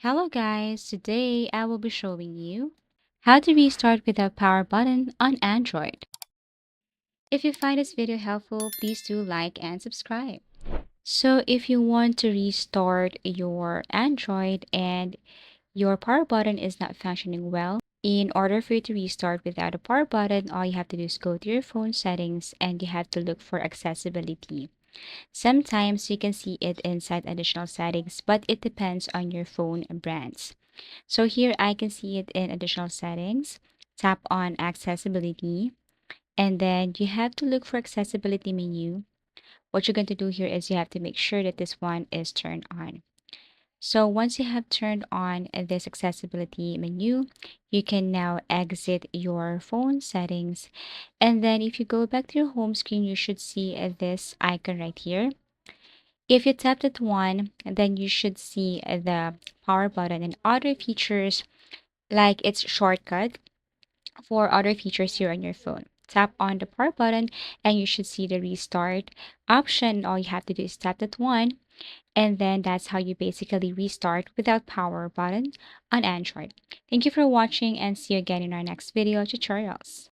Hello guys, today I will be showing you how to restart without power button on Android. If you find this video helpful, please do like and subscribe. So if you want to restart your Android and your power button is not functioning well, in order for you to restart without a power button, all you have to do is go to your phone settings and you have to look for accessibility. Sometimes you can see it inside additional settings, but it depends on your phone brands. So here I can see it in additional settings. Tap on accessibility and then you have to look for accessibility menu. What you're going to do here is you have to make sure that this one is turned on. So once you have turned on this accessibility menu, you can now exit your phone settings. And then if you go back to your home screen, you should see this icon right here. If you tap that one, then you should see the power button and other features like its shortcut for other features here on your phone. Tap on the power button and you should see the restart option. All you have to do is tap that one, and then that's how you basically restart without power button on Android. Thank you for watching and see you again in our next video tutorials.